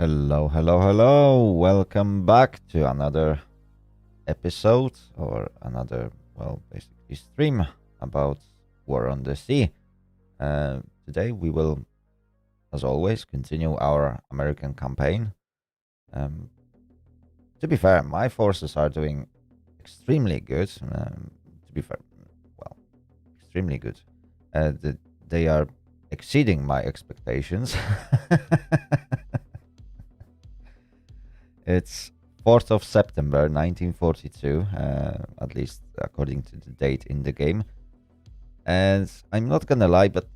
Hello, hello, hello. Welcome back to another episode or another, basically stream about War on the Sea. Today we will, as always, continue our American campaign. To be fair, my forces are doing extremely good. To be fair, well, extremely good. They are exceeding my expectations. It's 4th of September 1942, at least according to the date in the game. And I'm not gonna lie, but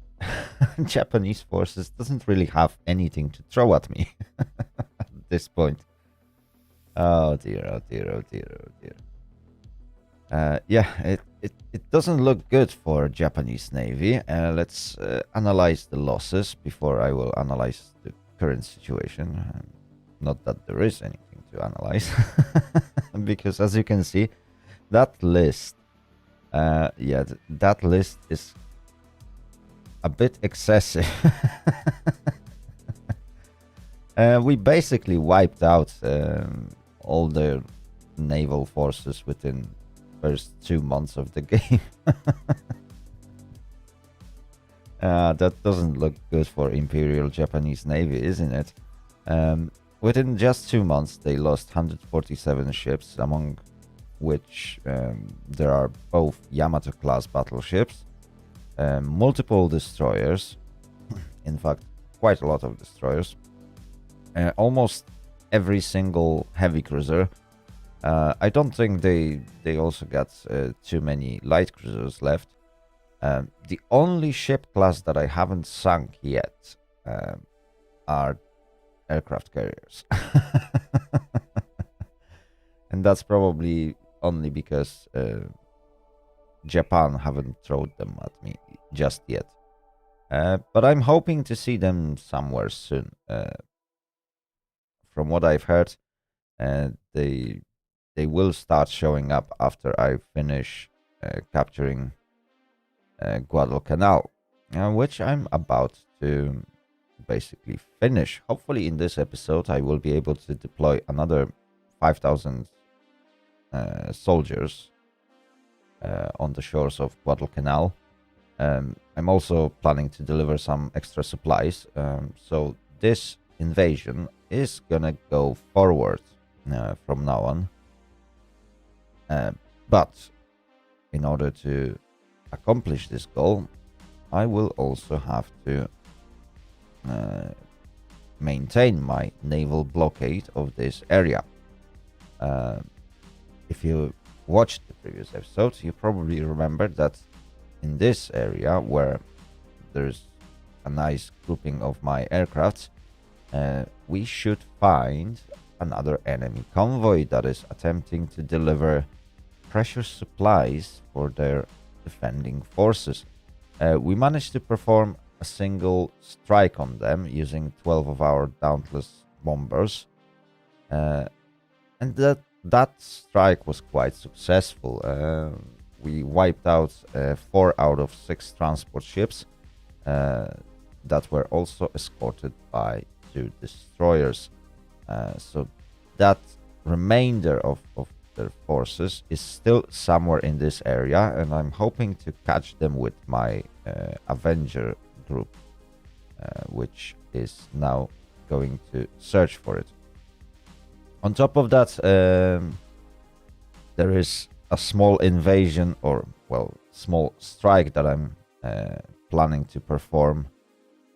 Japanese forces doesn't really have anything to throw at me at this point. Oh dear, oh dear, oh dear, oh dear. It doesn't look good for Japanese Navy. Let's analyze the losses before I will analyze the current situation. Not that there is anything to analyze, because as you can see, that list, that list is a bit excessive. We basically wiped out all the naval forces within first 2 months of the game. That doesn't look good for Imperial Japanese Navy, isn't it? Within just 2 months, they lost 147 ships, among which there are both Yamato-class battleships, multiple destroyers, in fact, quite a lot of destroyers, almost every single heavy cruiser. I don't think they also got too many light cruisers left. The only ship class that I haven't sunk yet are aircraft carriers. And that's probably only because Japan haven't thrown them at me just yet. But I'm hoping to see them somewhere soon. From what I've heard, they will start showing up after I finish capturing Guadalcanal, which I'm about to basically finish. Hopefully in this episode I will be able to deploy another 5,000 soldiers on the shores of Guadalcanal. I'm also planning to deliver some extra supplies, so this invasion is gonna go forward from now on, but in order to accomplish this goal, I will also have to maintain my naval blockade of this area. If you watched the previous episode, you probably remember that in this area where there's a nice grouping of my aircrafts, we should find another enemy convoy that is attempting to deliver precious supplies for their defending forces. We managed to perform a single strike on them using 12 of our Dauntless bombers, and that strike was quite successful. We wiped out 4 out of 6 transport ships that were also escorted by 2 destroyers. So that remainder of their forces is still somewhere in this area, and I'm hoping to catch them with my Avenger group, which is now going to search for it. On top of that, there is a small invasion, or small strike that I'm planning to perform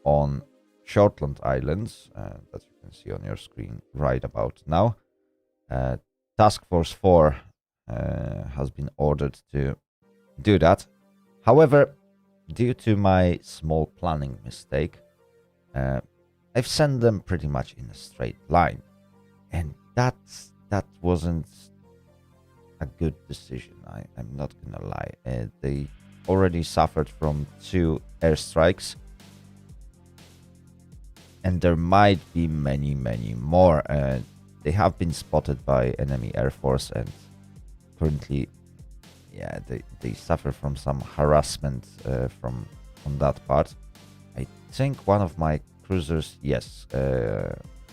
on Shortland Islands, that you can see on your screen right about now. Task Force 4 has been ordered to do that. However, due to my small planning mistake, I've sent them pretty much in a straight line, and that wasn't a good decision. I'm not gonna lie. They already suffered from 2 airstrikes, and there might be many more. They have been spotted by enemy air force, and currently, they suffer from some harassment from that part. I think one of my cruisers,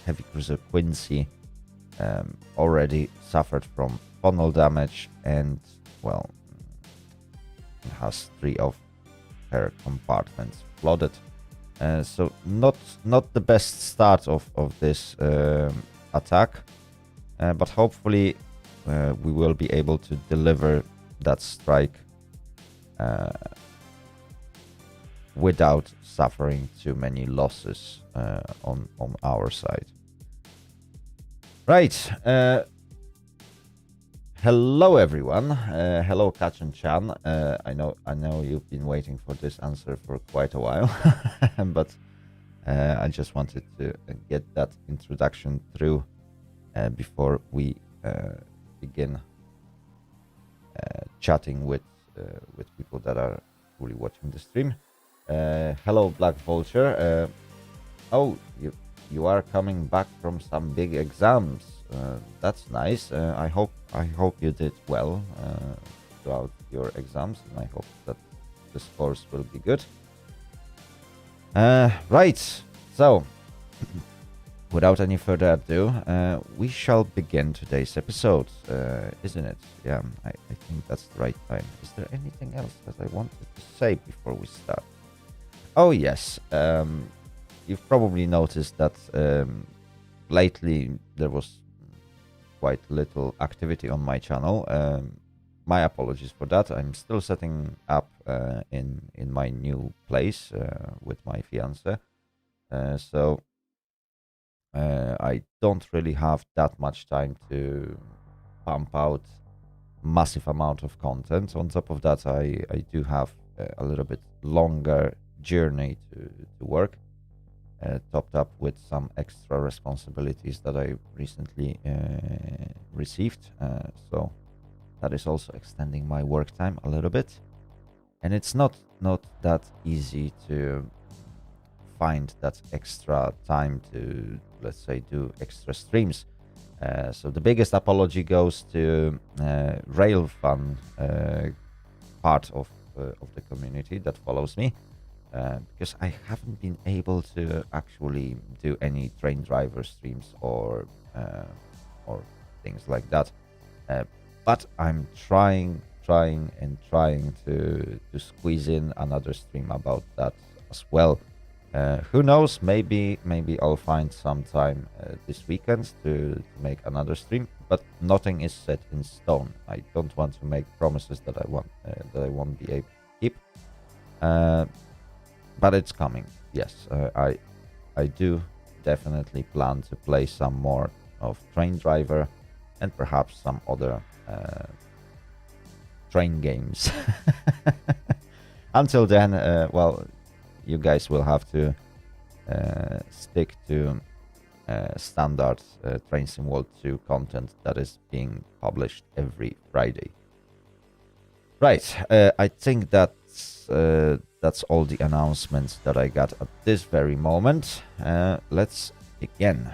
heavy cruiser Quincy already suffered from funnel damage, and well, it has 3 of her compartments flooded. So not the best start of this attack, but hopefully we will be able to deliver that strike without suffering too many losses on our side. Right. Hello everyone. Hello Kachan-chan. I know you've been waiting for this answer for quite a while, but I just wanted to get that introduction through before we begin chatting with people that are fully watching the stream. Hello Black Vulture. Oh, you are coming back from some big exams. That's nice. I hope you did well throughout your exams, and I hope that the scores will be good. Right. So, without any further ado, we shall begin today's episode, isn't it? Yeah, I think that's the right time. Is there anything else that I wanted to say before we start? Oh yes. You've probably noticed that lately there was quite little activity on my channel. My apologies for that. I'm still setting up in my new place with my fiance, so I don't really have that much time to pump out massive amount of content. On top of that, I do have a little bit longer journey to work, topped up with some extra responsibilities that I recently received. So that is also extending my work time a little bit. And it's not that easy to find that extra time to, let's say, do extra streams. So the biggest apology goes to Railfun part of the community that follows me. Because I haven't been able to actually do any train driver streams or things like that. But I'm trying to squeeze in another stream about that as well. Who knows? Maybe I'll find some time this weekend to make another stream. But nothing is set in stone. I don't want to make promises that I won't be able to keep. But it's coming. Yes, I do definitely plan to play some more of Train Driver and perhaps some other train games. Until then, well, you guys will have to stick to standard Train Sim World 2 content that is being published every Friday. Right, I think that's all the announcements that I got at this very moment. Let's begin.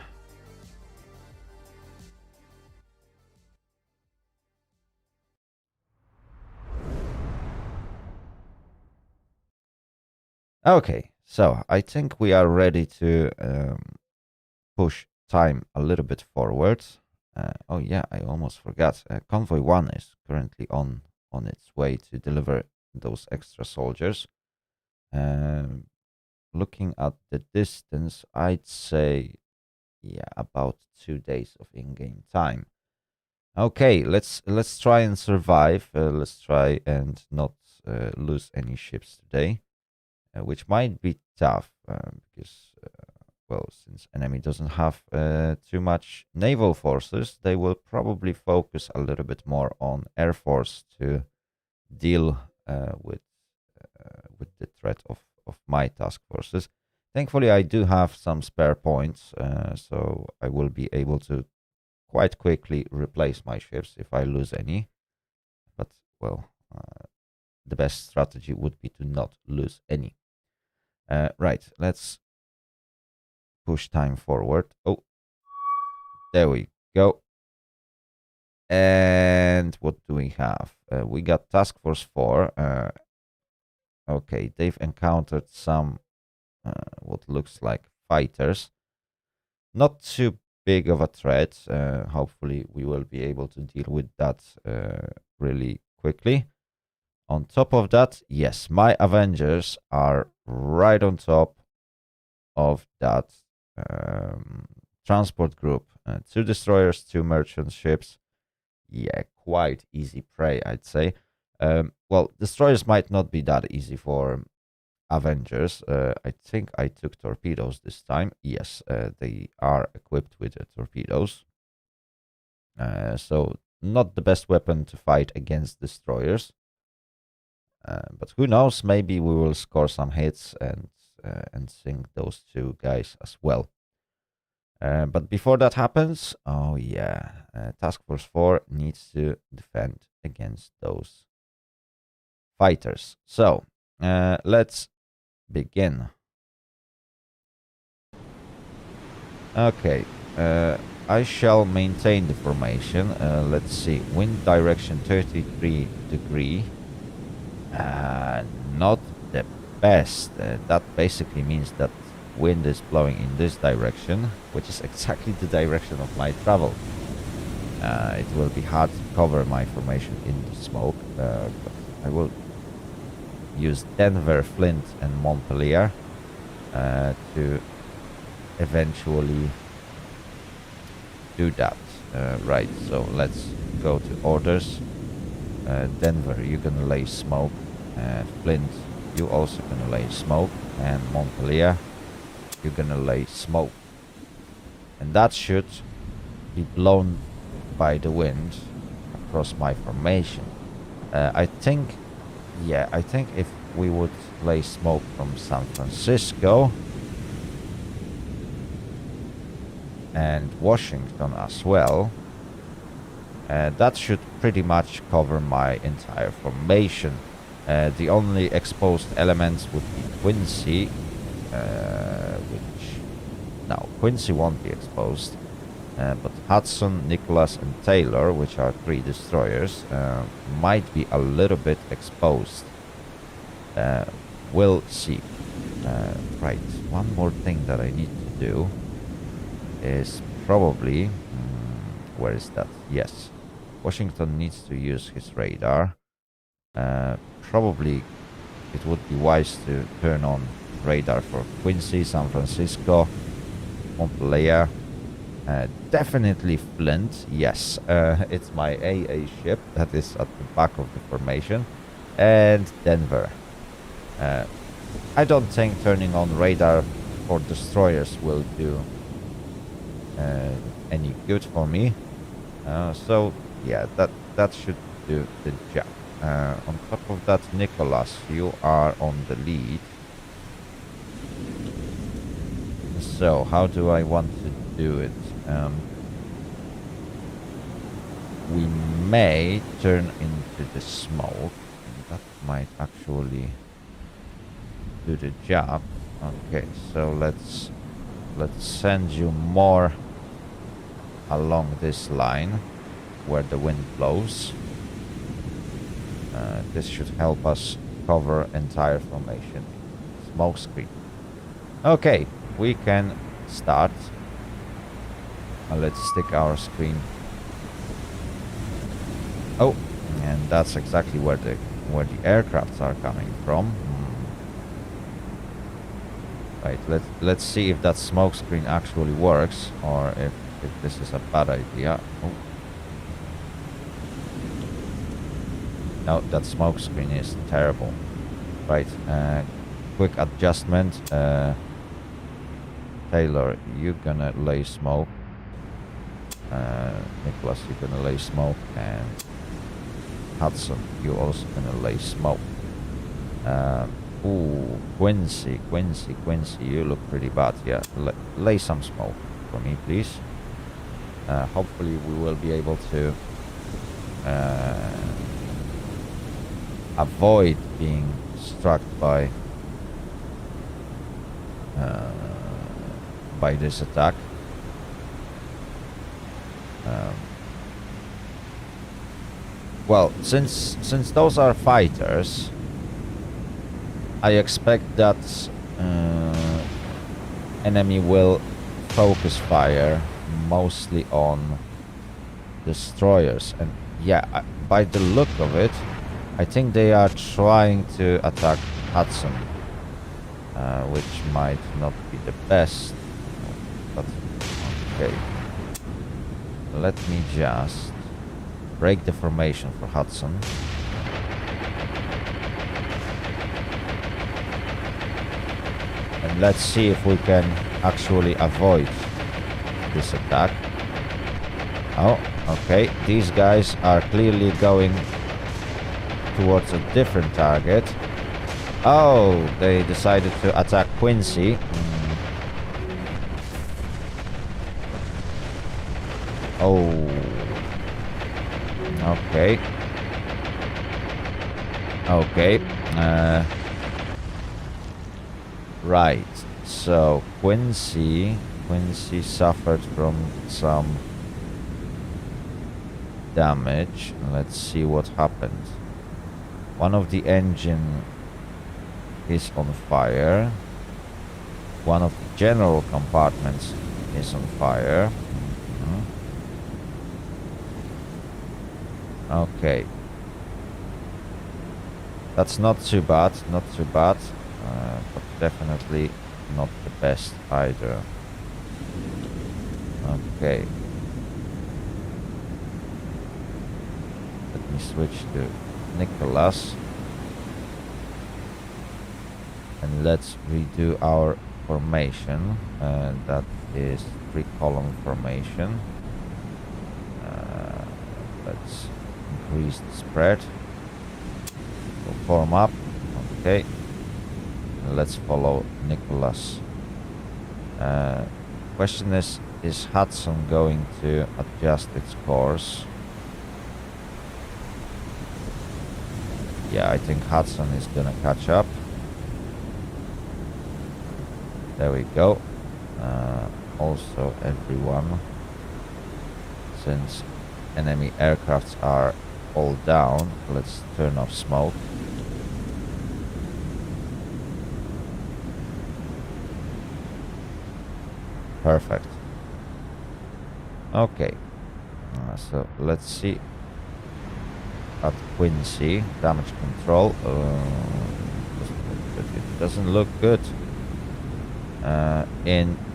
Okay, so I think we are ready to push time a little bit forward. Oh yeah, I almost forgot. Convoy 1 is currently on its way to deliver those extra soldiers. Looking at the distance, I'd say, yeah, about 2 days of in-game time. Okay, let's try and survive. Let's try and not lose any ships today, which might be tough because, well, since enemy doesn't have too much naval forces, they will probably focus a little bit more on air force to deal with the threat of my task forces. Thankfully, I do have some spare points, so I will be able to quite quickly replace my ships if I lose any. But, well, the best strategy would be to not lose any. Right, let's push time forward. Oh, there we go. And what do we have? We got Task Force 4. Okay, they've encountered some what looks like fighters. not too big of a threat. Hopefully we will be able to deal with that really quickly. On top of that, yes, my Avengers are right on top of that transport group. 2 destroyers, 2 merchant ships. Yeah, quite easy prey, I'd say. Well, destroyers might not be that easy for Avengers. I think I took torpedoes this time. Yes, they are equipped with torpedoes. So not the best weapon to fight against destroyers. But who knows? Maybe we will score some hits and sink those 2 guys as well. But before that happens, oh yeah, Task Force 4 needs to defend against those fighters. So let's begin. Okay, I shall maintain the formation. Let's see, wind direction 33 degree. Not the best. That basically means that wind is blowing in this direction, which is exactly the direction of my travel. It will be hard to cover my formation in the smoke, but I will use Denver, Flint, and Montpelier to eventually do that. Right, so let's go to orders. Denver, you're gonna lay smoke. Flint, you also gonna lay smoke. And Montpelier, you're gonna lay smoke. And that should be blown by the wind across my formation. I think if we would lay smoke from San Francisco and Washington as well, that should pretty much cover my entire formation. The only exposed elements would be Quincy, Quincy won't be exposed, but Hudson, Nicholas, and Taylor, which are 3 destroyers, might be a little bit exposed. We'll see. Right, one more thing that I need to do is probably... where is that? Yes. Washington needs to use his radar. Probably it would be wise to turn on radar for Quincy, San Francisco, Montpelier. Definitely Flint. Yes, it's my AA ship that is at the back of the formation. And Denver. I don't think turning on radar for destroyers will do any good for me. So yeah, that should do the job. On top of that, Nicholas, you are on the lead. So how do I want to do it? We may turn into the smoke. That might actually do the job. Okay, so let's send you more along this line where the wind blows. This should help us cover entire formation. Smoke screen. Okay, we can start. Let's stick our screen. Oh, and that's exactly where the aircrafts are coming from. Right, let's see if that smoke screen actually works, or if this is a bad idea. Oh. No, that smoke screen is terrible. Right, quick adjustment. Taylor, you're gonna lay smoke. Nicholas, you're gonna lay smoke, and Hudson, you're also gonna lay smoke. Ooh, Quincy, you look pretty bad. Yeah, lay some smoke for me, please. Hopefully we will be able to avoid being struck by this attack. Well, since those are fighters, I expect that enemy will focus fire mostly on destroyers. And yeah, by the look of it, I think they are trying to attack Hudson, which might not be the best, but okay. Let me just break the formation for Hudson. And let's see if we can actually avoid this attack. Oh, okay. These guys are clearly going towards a different target. Oh, they decided to attack Quincy. Oh. Okay. Okay. Right. So Quincy suffered from some damage. Let's see what happened. One of the engine is on fire. One of the general compartments is on fire. Okay. That's not too bad, not too bad, but definitely not the best either. Okay. Let me switch to Nicholas. And let's redo our formation. That is 3-column formation. Let's increase the spread. We'll form up. Okay. Let's follow Nicholas. Question is Hudson going to adjust its course? Yeah, I think Hudson is gonna catch up. There we go. Also everyone, since enemy aircrafts are all down, let's turn off smoke. Perfect. Okay. So let's see at Quincy. Damage control. It doesn't look good.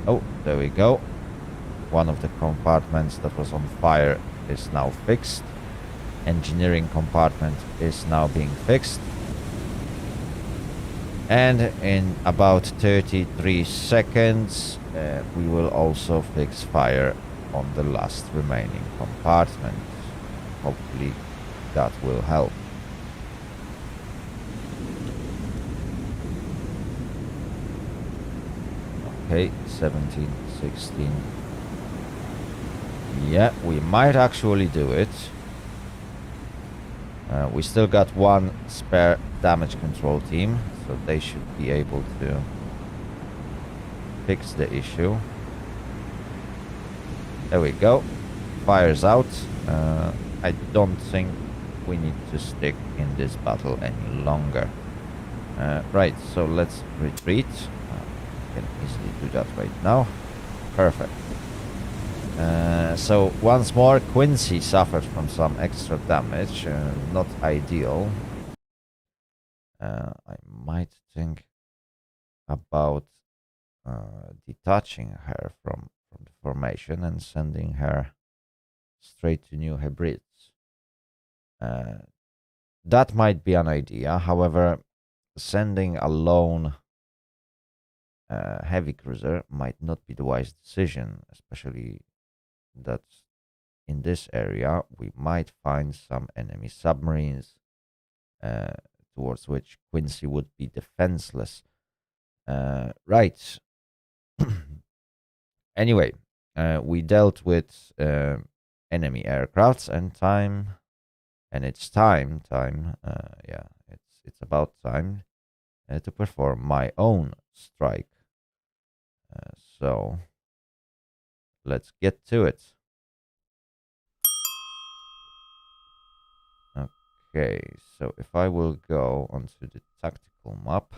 Oh, there we go. One of the compartments that was on fire is now fixed. Engineering compartment is now being fixed. And in about 33 seconds, we will also fix fire on the last remaining compartment. Hopefully that will help. Okay, 17, 16. Yeah, we might actually do it. We still got one spare damage control team, so they should be able to fix the issue. There we go. Fire's out. I don't think we need to stick in this battle any longer. Right, so let's retreat. Can easily do that right now. Perfect. So once more, Quincy suffered from some extra damage. Not ideal. I might think about detaching her from the formation and sending her straight to New Hebrides. That might be an idea. However, sending a lone heavy cruiser might not be the wise decision, especially that in this area we might find some enemy submarines towards which Quincy would be defenseless. Right. Anyway, we dealt with enemy aircrafts and it's time. Yeah, it's about time to perform my own strike. So let's get to it. Okay, so if I will go onto the tactical map.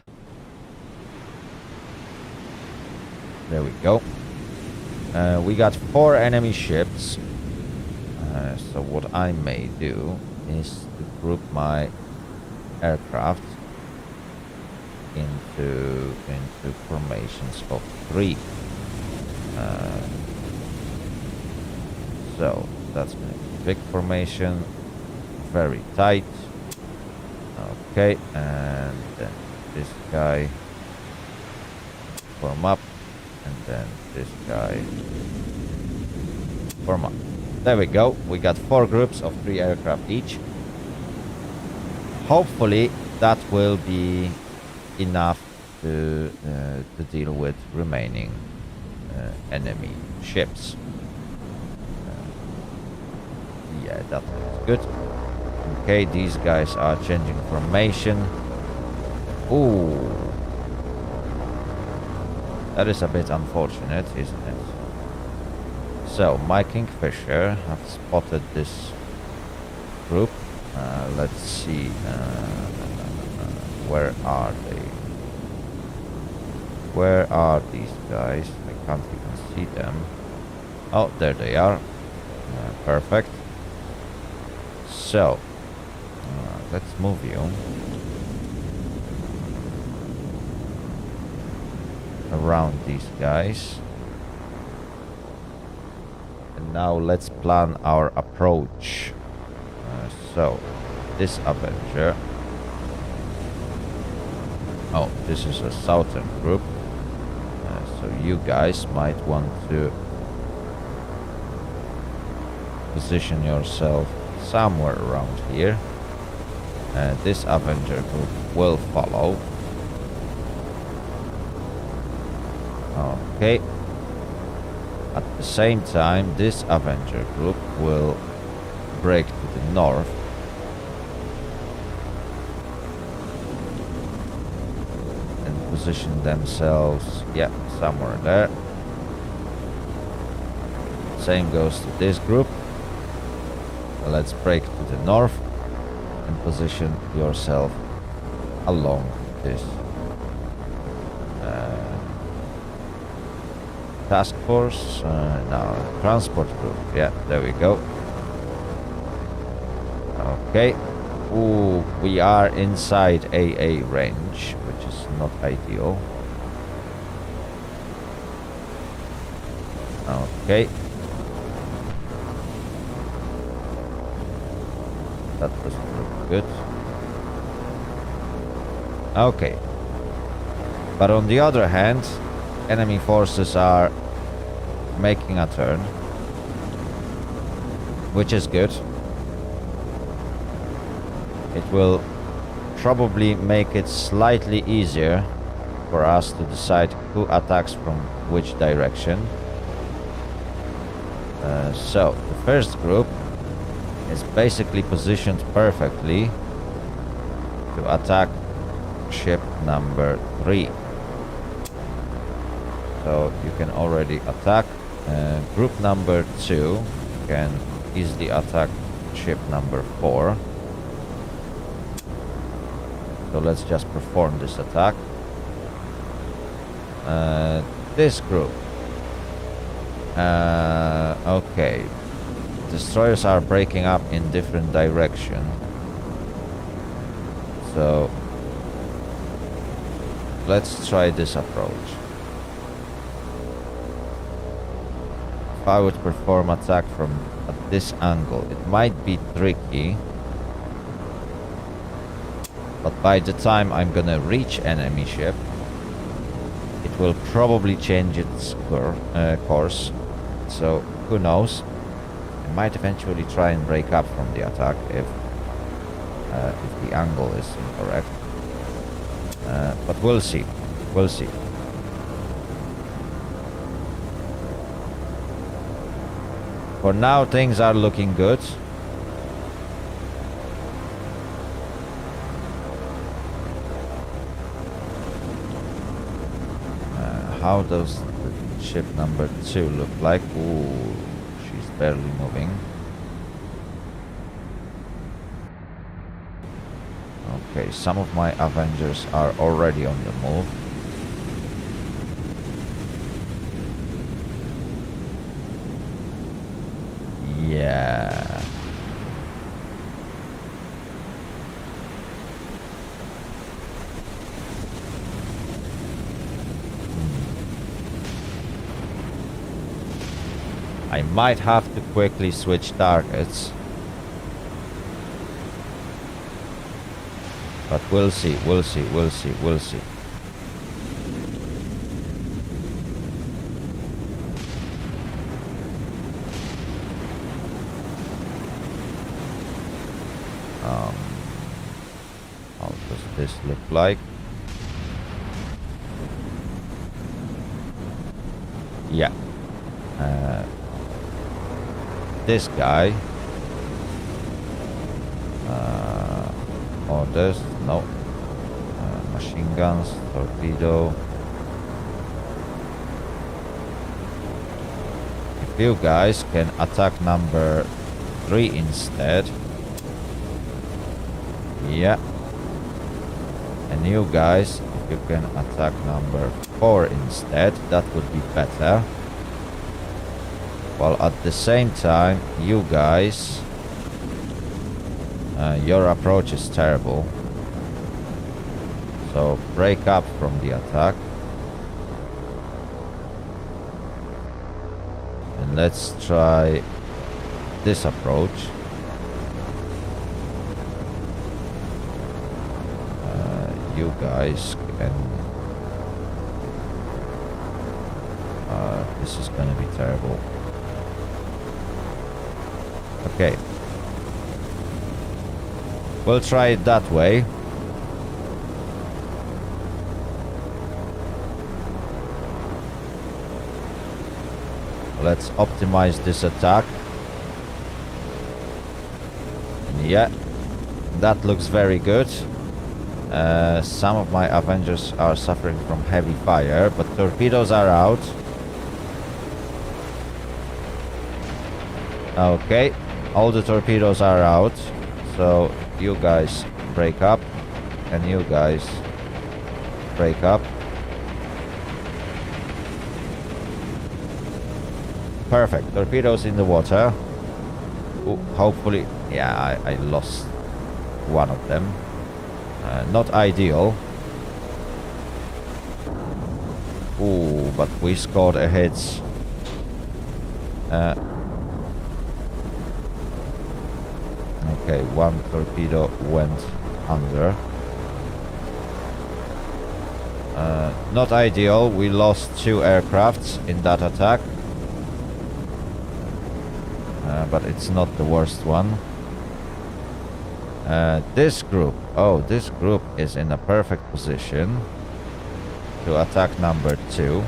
There we go. We got 4 enemy ships. So what I may do is to group my aircraft into formations of 3. So that's going to be big formation, very tight. Okay, and then this guy form up, and then this guy form up. There we go. We got 4 groups of 3 aircraft each. Hopefully that will be enough to deal with remaining enemy ships. Yeah, that looks good. Okay, these guys are changing formation. Ooh, that is a bit unfortunate, isn't it? So my Kingfisher have spotted this group. Let's see, where are they? Where are these guys? I can't even see them. Oh, there they are. Perfect. So let's move you around these guys. And now let's plan our approach. So this Avenger. Oh, this is a southern group. So you guys might want to position yourself somewhere around here. This Avenger group will follow. Okay. At the same time, this Avenger group will break to the north. And position themselves, yeah, somewhere there. Same goes to this group. Let's break to the north and position yourself along this task force. No, transport group. Yeah, there we go. Okay. Ooh, we are inside AA range, which is not ideal. Okay. That doesn't look good. Okay. But on the other hand, enemy forces are making a turn, which is good. It will probably make it slightly easier for us to decide who attacks from which direction. So the first group is basically positioned perfectly to attack ship number 3. So you can already attack. Group number 2 can easily attack ship number 4. So let's just perform this attack. This group. Okay. Destroyers are breaking up in different direction. So let's try this approach. If I would perform attack from at this angle, it might be tricky. But by the time I'm gonna reach enemy ship, it will probably change its course. So who knows? I might eventually try and break up from the attack if the angle is incorrect. But we'll see. We'll see. For now, things are looking good. How does ship number 2 look like? Ooh, she's barely moving. Okay, some of my Avengers are already on the move. I might have to quickly switch targets. But we'll see, we'll see, we'll see, we'll see. How does this look like? Yeah. This guy. Orders, no. Machine guns, torpedo. If you guys can attack number 3 instead. Yeah. And you guys, if you can attack number 4 instead, that would be better. While at the same time, you guys, your approach is terrible. So break up from the attack. And let's try this approach. You guys can... this is gonna be terrible. Okay. We'll try it that way. Let's optimize this attack. And yeah, that looks very good. Some of my Avengers are suffering from heavy fire, but torpedoes are out. Okay, all the torpedoes are out. So you guys break up, and you guys break up. Perfect, torpedoes in the water. Ooh, hopefully, yeah, I lost one of them. Not ideal. Ooh, but we scored a hit. Okay, one torpedo went under. Not ideal. We lost 2 aircrafts in that attack. But it's not the worst one. This group. Oh, this group is in a perfect position to attack number 2.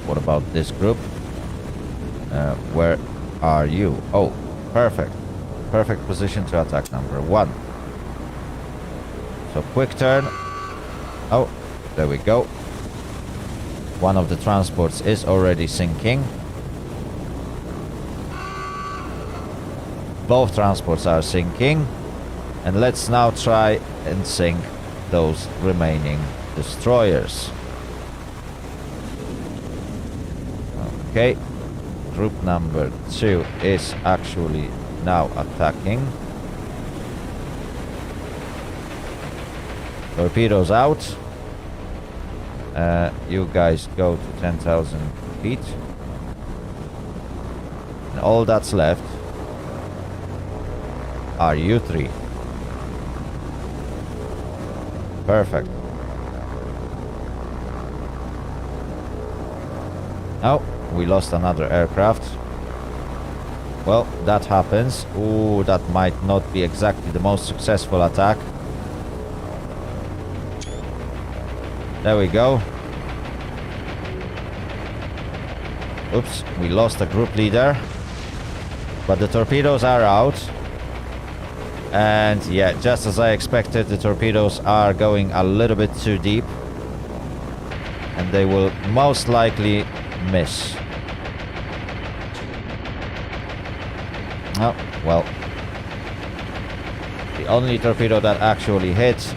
What about this group? Where are you? Oh, perfect. Perfect position to attack number 1. So quick turn. Oh, there we go. One of the transports is already sinking. Both transports are sinking. And let's now try and sink those remaining destroyers. Okay. Group number 2 is actually now attacking. Torpedoes out. You guys go to 10,000 feet. And all that's left are you 3. Perfect. Oh, we lost another aircraft. Well, that happens. Ooh, that might not be exactly the most successful attack. There we go. Oops, we lost a group leader. But the torpedoes are out. And yeah, just as I expected, the torpedoes are going a little bit too deep. And they will most likely miss. Oh, well. The only torpedo that actually hit,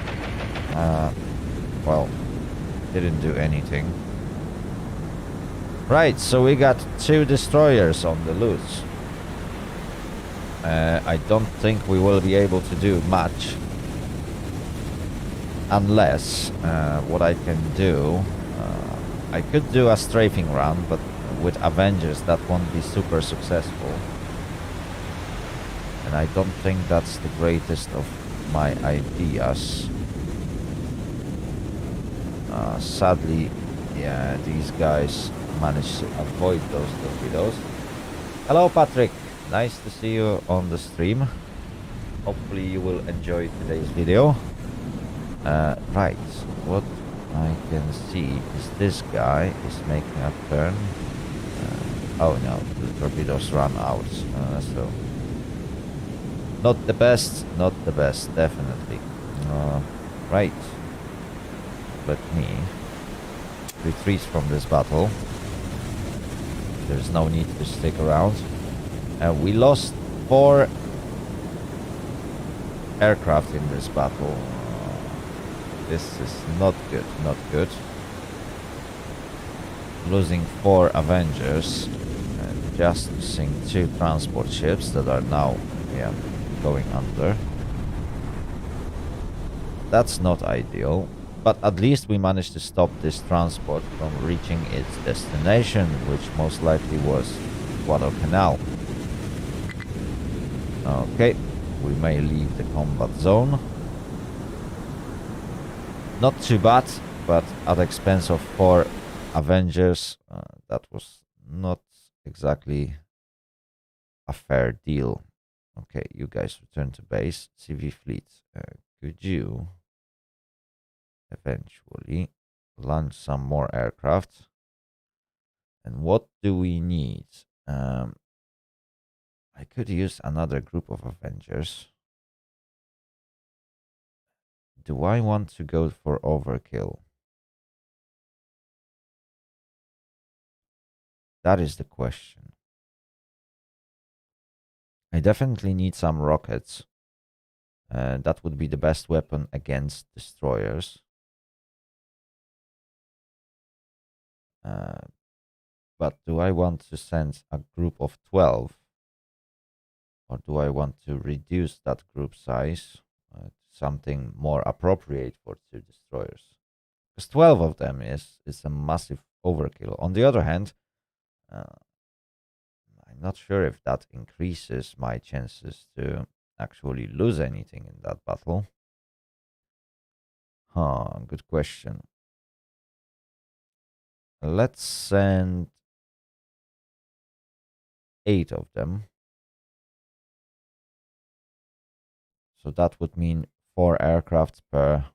well, didn't do anything. Right, so we got 2 destroyers on the loose. I don't think we will be able to do much. Unless, what I can do... I could do a strafing run, but with Avengers, that won't be super successful. And I don't think that's the greatest of my ideas. Sadly, yeah, these guys managed to avoid those torpedoes. Hello, Patrick. Nice to see you on the stream. Hopefully you will enjoy today's video. Right, what I can see is this guy is making a turn. Oh no, the torpedoes run out. So not the best, definitely. Right. Let me retreat from this battle. There's no need to stick around. We lost 4 aircraft in this battle. This is not good, not good. Losing 4 Avengers and just losing 2 transport ships that are now, yeah, going under. That's not ideal, but at least we managed to stop this transport from reaching its destination, which most likely was Guadalcanal. Okay, we may leave the combat zone. Not too bad, but at the expense of 4 Avengers, that was not exactly a fair deal. Okay, you guys return to base. CV fleet, could you eventually launch some more aircraft? And what do we need? I could use another group of Avengers. Do I want to go for overkill? That is the question. I definitely need some rockets. That would be the best weapon against destroyers. But do I want to send a group of 12? Or do I want to reduce that group size to something more appropriate for 2 destroyers? Because 12 of them is a massive overkill. On the other hand, I'm not sure if that increases my chances to actually lose anything in that battle. Good question. Let's send 8 of them. So that would mean 4 aircraft per